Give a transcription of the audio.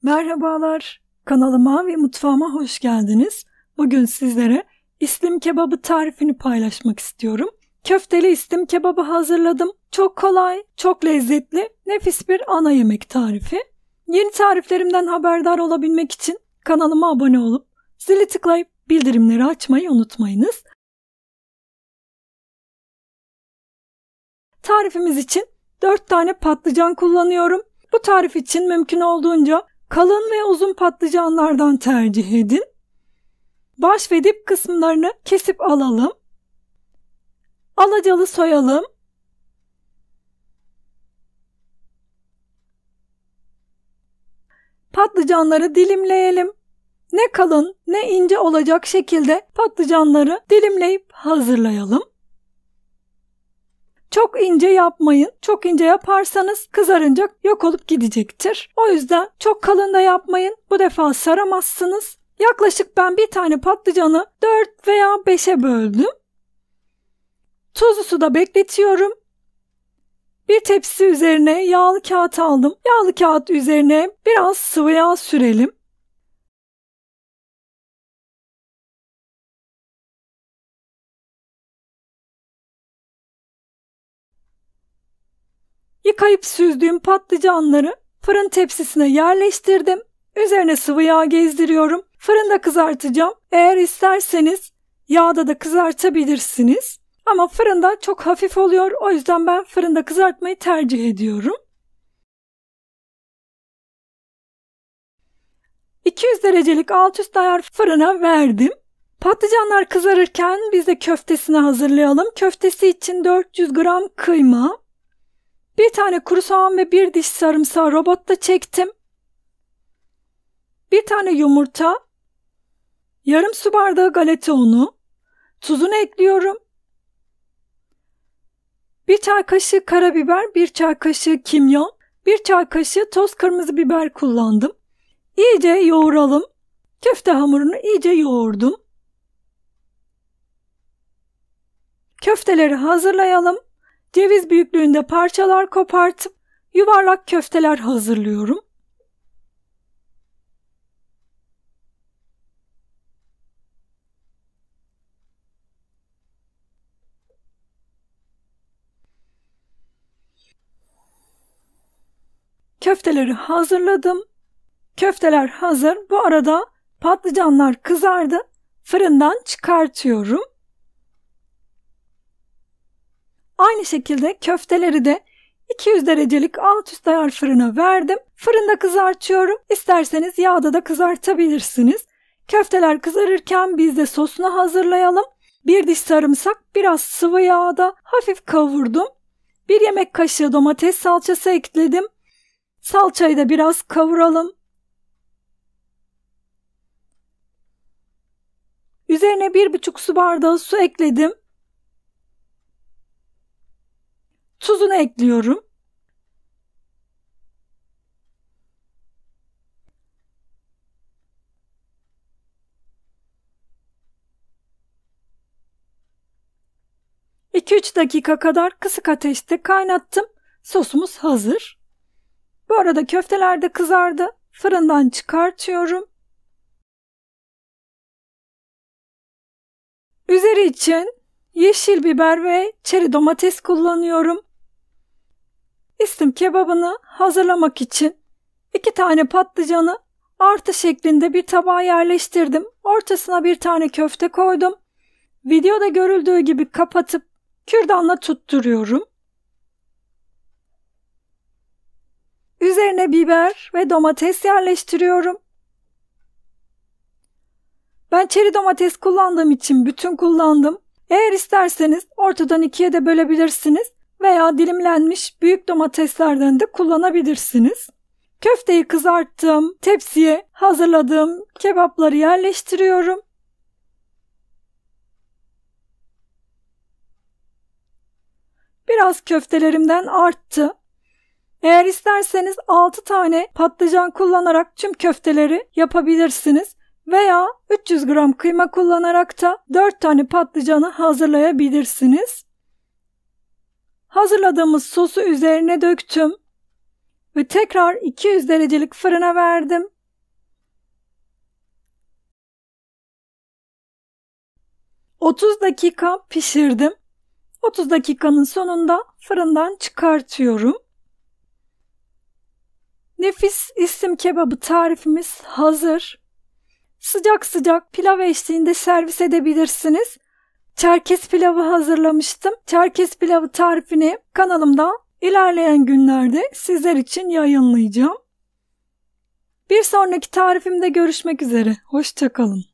Merhabalar, kanalıma ve mutfağıma hoş geldiniz. Bugün sizlere islim kebabı tarifini paylaşmak istiyorum. Köfteli islim kebabı hazırladım. Çok kolay, çok lezzetli, nefis bir ana yemek tarifi. Yeni tariflerimden haberdar olabilmek için kanalıma abone olup zili tıklayıp bildirimleri açmayı unutmayınız. Tarifimiz için 4 tane patlıcan kullanıyorum. Bu tarif için mümkün olduğunca kalın ve uzun patlıcanlardan tercih edin. Baş ve dip kısımlarını kesip alalım. Alacalı soyalım. Patlıcanları dilimleyelim. Ne kalın ne ince olacak şekilde patlıcanları dilimleyip hazırlayalım. Çok ince yapmayın. Çok ince yaparsanız kızarınca yok olup gidecektir. O yüzden çok kalın da yapmayın. Bu defa saramazsınız. Yaklaşık ben bir tane patlıcanı 4 veya 5'e böldüm. Tuzlu suda bekletiyorum. Bir tepsi üzerine yağlı kağıt aldım. Yağlı kağıt üzerine biraz sıvı yağ sürelim. Yıkayıp süzdüğüm patlıcanları fırın tepsisine yerleştirdim. Üzerine sıvı yağ gezdiriyorum. Fırında kızartacağım. Eğer isterseniz yağda da kızartabilirsiniz. Ama fırında çok hafif oluyor. O yüzden ben fırında kızartmayı tercih ediyorum. 200 derecelik alt üst ayar fırına verdim. Patlıcanlar kızarırken biz de köftesini hazırlayalım. Köftesi için 400 gram kıyma, bir tane kuru soğan ve bir diş sarımsağı robotta çektim. Bir tane yumurta, yarım su bardağı galeta unu, tuzunu ekliyorum. Bir çay kaşığı karabiber, bir çay kaşığı kimyon, bir çay kaşığı toz kırmızı biber kullandım. İyice yoğuralım. Köfte hamurunu iyice yoğurdum. Köfteleri hazırlayalım. Ceviz büyüklüğünde parçalar kopartıp yuvarlak köfteler hazırlıyorum. Köfteleri hazırladım. Köfteler hazır. Bu arada patlıcanlar kızardı. Fırından çıkartıyorum. Aynı şekilde köfteleri de 200 derecelik alt üst ayar fırına verdim. Fırında kızartıyorum. İsterseniz yağda da kızartabilirsiniz. Köfteler kızarırken biz de sosunu hazırlayalım. Bir diş sarımsak, biraz sıvı yağda hafif kavurdum. Bir yemek kaşığı domates salçası ekledim. Salçayı da biraz kavuralım. Üzerine 1,5 su bardağı su ekledim. Tuzunu ekliyorum. (2-3 dakika kadar kısık ateşte kaynattım. Sosumuz hazır. Bu arada köfteler de kızardı. Fırından çıkartıyorum. Üzeri için yeşil biber ve çeri domates kullanıyorum. İslim kebabını hazırlamak için 2 tane patlıcanı artı şeklinde bir tabağa yerleştirdim. Ortasına bir tane köfte koydum. Videoda görüldüğü gibi kapatıp kürdanla tutturuyorum. Üzerine biber ve domates yerleştiriyorum. Ben çeri domates kullandığım için bütün kullandım. Eğer isterseniz ortadan 2'ye de bölebilirsiniz veya dilimlenmiş büyük domateslerden de kullanabilirsiniz. Köfteyi kızarttım. Tepsiye hazırladığım kebapları yerleştiriyorum. Biraz köftelerimden arttı. Eğer isterseniz 6 tane patlıcan kullanarak tüm köfteleri yapabilirsiniz. Veya 300 gram kıyma kullanarak da 4 tane patlıcanı hazırlayabilirsiniz. Hazırladığımız sosu üzerine döktüm. ve tekrar 200 derecelik fırına verdim. ...30 dakika pişirdim. 30 dakikanın sonunda fırından çıkartıyorum. Nefis islim kebabı tarifimiz hazır. Sıcak sıcak pilav eşliğinde servis edebilirsiniz. Çerkez pilavı hazırlamıştım. Çerkez pilavı tarifini kanalımda ilerleyen günlerde sizler için yayınlayacağım. Bir sonraki tarifimde görüşmek üzere. Hoşça kalın.